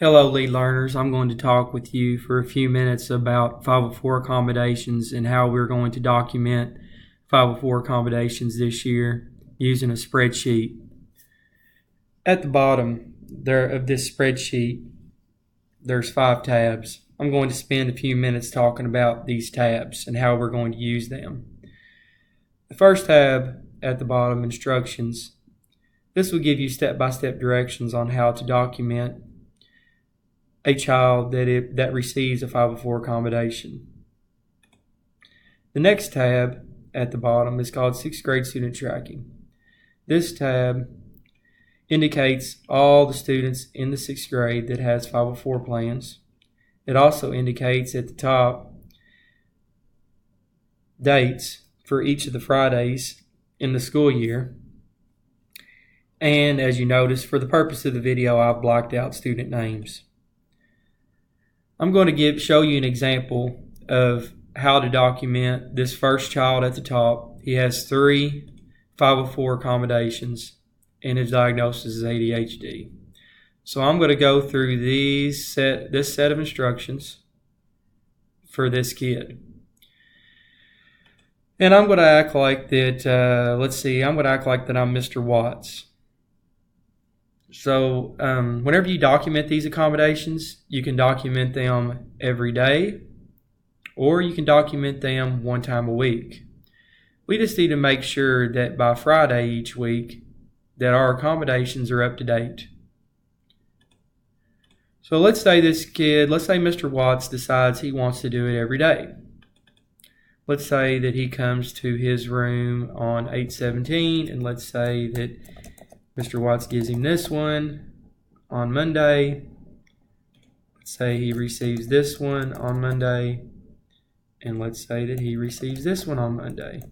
Hello, lead learners. I'm going to talk with you for a few minutes about 504 accommodations and how we're going to document 504 accommodations this year using a spreadsheet. At the bottom of this spreadsheet, there's 5 tabs. I'm going to spend a few minutes talking about these tabs and how we're going to use them. The first tab at the bottom, instructions. This will give you step-by-step directions on how to document a child that receives a 504 accommodation. The next tab at the bottom is called 6th grade student tracking. This tab indicates all the students in the 6th grade that has 504 plans. It also indicates at the top dates for each of the Fridays in the school year. And as you notice, for the purpose of the video, I've blocked out student names. I'm going to show you an example of how to document this first child at the top. He has 3 504 accommodations and his diagnosis is ADHD. So I'm going to go through this set of instructions for this kid. And I'm going to act like that, I'm going to act like that I'm Mr. Watts. So whenever you document these accommodations, you can document them every day or you can document them one time a week. We just need to make sure that by Friday each week that our accommodations are up to date. So let's say Mr. Watts decides he wants to do it every day. Let's say that he comes to his room on 8/17 and let's say that Mr. Watts gives him this one on Monday. Let's say he receives this one on Monday. And let's say that he receives this one on Monday.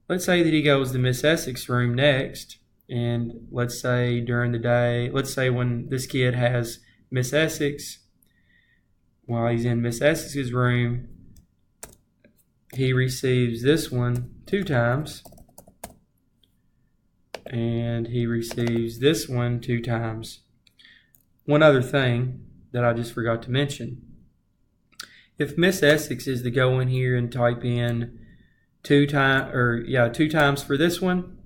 Let's say that he goes to Miss Essex's room next. And let's say during the day, let's say when this kid has Miss Essex, while he's in Miss Essex's room, he receives this one 2 times. And he receives this one 2 times. One other thing that I just forgot to mention. If Miss Essex is to go in here and type in 2 times for this one,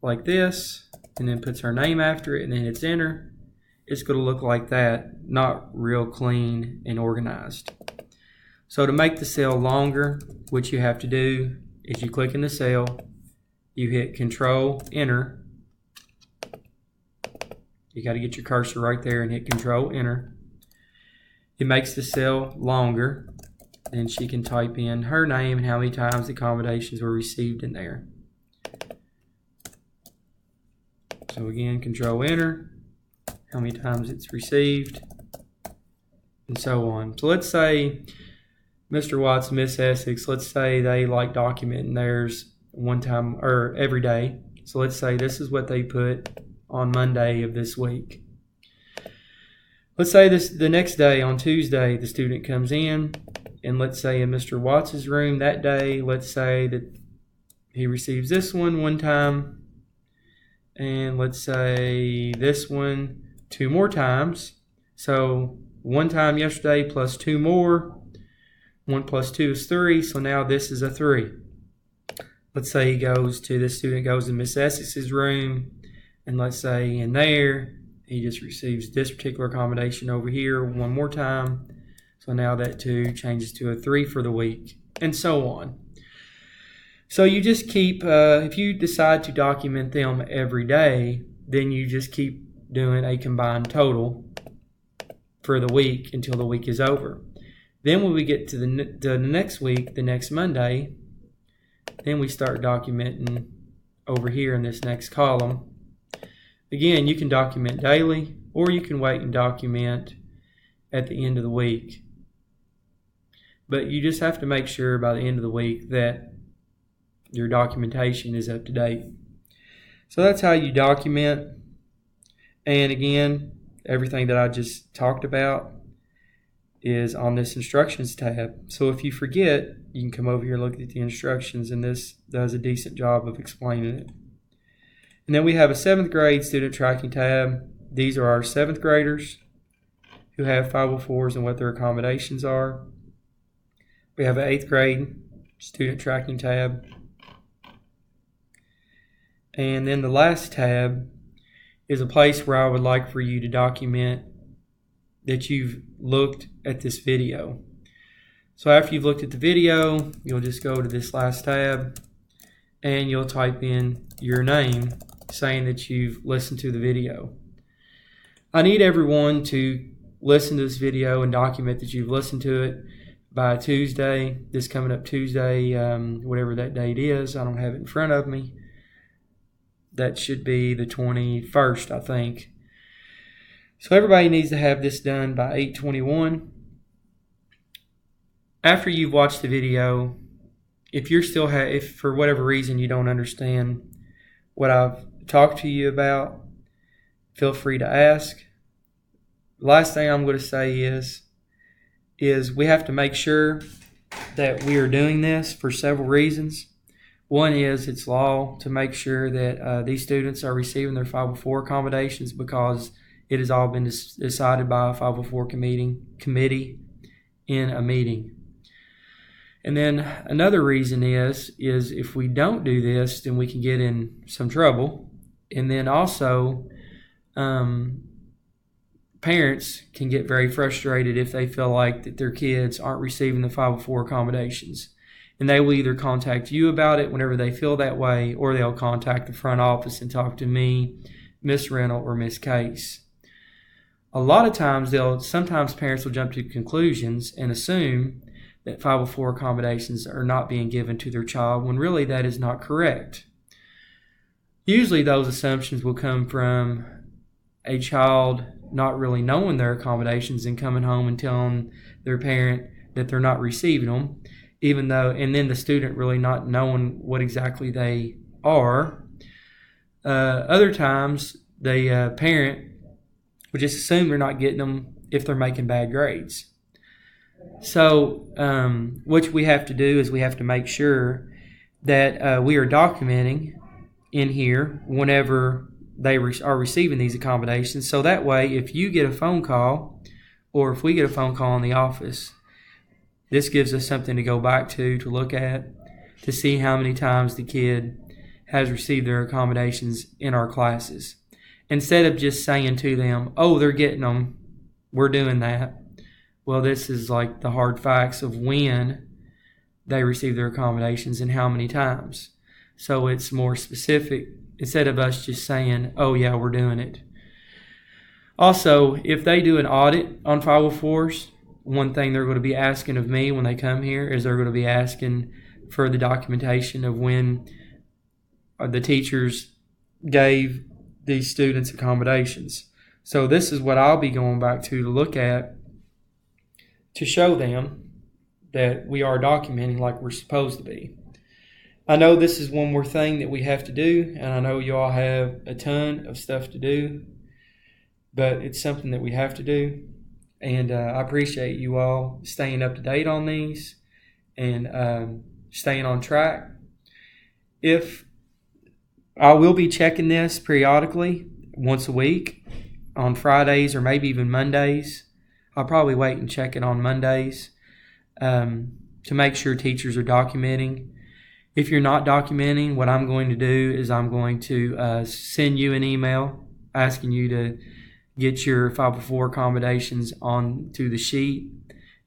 like this, and then puts her name after it and then hits enter, it's going to look like that, not real clean and organized. So to make the cell longer, what you have to do is you click in the cell, you hit Control Enter. You got to get your cursor right there and hit Control Enter. It makes the cell longer. Then she can type in her name and how many times the accommodations were received in there. So again, Control Enter, how many times it's received, and so on. So let's say Mr. Watts and Miss Essex, let's say they like documenting theirs one time or every day. So let's say this is what they put on Monday of this week. Let's say the next day on Tuesday the student comes in, and let's say in Mr. Watts's room that day, let's say that he receives this one time, and let's say this one 2 more times. So 1 time yesterday plus 2 more. 1 plus 2 is 3, so now this is a 3. Let's say this student goes to Miss Essex's room, and let's say in there, he just receives this particular accommodation over here 1 more time. So now that 2 changes to a 3 for the week, and so on. So you just keep, if you decide to document them every day, then you just keep doing a combined total for the week until the week is over. Then when we get to the next week, the next Monday, then we start documenting over here in this next column. Again, you can document daily or you can wait and document at the end of the week. But you just have to make sure by the end of the week that your documentation is up to date. So that's how you document. And again, everything that I just talked about is on this instructions tab. So if you forget, you can come over here and look at the instructions, and this does a decent job of explaining it. And then we have a 7th grade student tracking tab. these are our 7th graders who have 504s and what their accommodations are. We have an 8th grade student tracking tab. And then the last tab is a place where I would like for you to document that you've looked at this video. So after you've looked at the video, you'll just go to this last tab and you'll type in your name saying that you've listened to the video. I need everyone to listen to this video and document that you've listened to it by Tuesday, this coming up Tuesday, whatever that date is. I don't have it in front of me. That should be the 21st, I think. So everybody needs to have this done by 8/21. After you've watched the video, if for whatever reason you don't understand what I've talked to you about, feel free to ask. The last thing I'm going to say is we have to make sure that we are doing this for several reasons. One is it's law to make sure that these students are receiving their 504 accommodations because it has all been decided by a 504 committee in a meeting. And then another reason is if we don't do this, then we can get in some trouble. And then also, parents can get very frustrated if they feel like that their kids aren't receiving the 504 accommodations. And they will either contact you about it whenever they feel that way, or they'll contact the front office and talk to me, Miss Reynolds, or Miss Case. A lot of times, sometimes parents will jump to conclusions and assume that 504 accommodations are not being given to their child, when really that is not correct. Usually those assumptions will come from a child not really knowing their accommodations and coming home and telling their parent that they're not receiving them, and then the student really not knowing what exactly they are. Other times, the parent would just assume they're not getting them if they're making bad grades. So what we have to do is we have to make sure that we are documenting in here whenever they are receiving these accommodations. So that way, if you get a phone call or if we get a phone call in the office, this gives us something to go back to look at, to see how many times the kid has received their accommodations in our classes. Instead of just saying to them, oh, they're getting them, we're doing that. Well, this is like the hard facts of when they receive their accommodations and how many times. So it's more specific instead of us just saying, oh, yeah, we're doing it. Also, if they do an audit on 504s, one thing they're going to be asking of me when they come here is they're going to be asking for the documentation of when the teachers gave these students accommodations. So this is what I'll be going back to look at to show them that we are documenting like we're supposed to be. I know this is one more thing that we have to do, and I know you all have a ton of stuff to do, but it's something that we have to do. And I appreciate you all staying up to date on these and staying on track. If I will be checking this periodically, once a week, on Fridays or maybe even Mondays. I'll probably wait and check it on Mondays to make sure teachers are documenting. If you're not documenting, what I'm going to do is I'm going to send you an email asking you to get your 504 accommodations onto the sheet.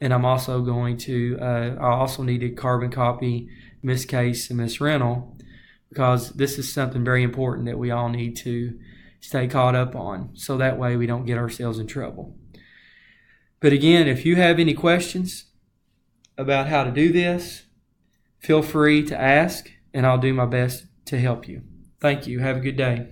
And I'm also going to, I also need to carbon copy Miss Case and Miss Reynolds, because this is something very important that we all need to stay caught up on, so that way we don't get ourselves in trouble. But again, if you have any questions about how to do this, feel free to ask, and I'll do my best to help you. Thank you. Have a good day.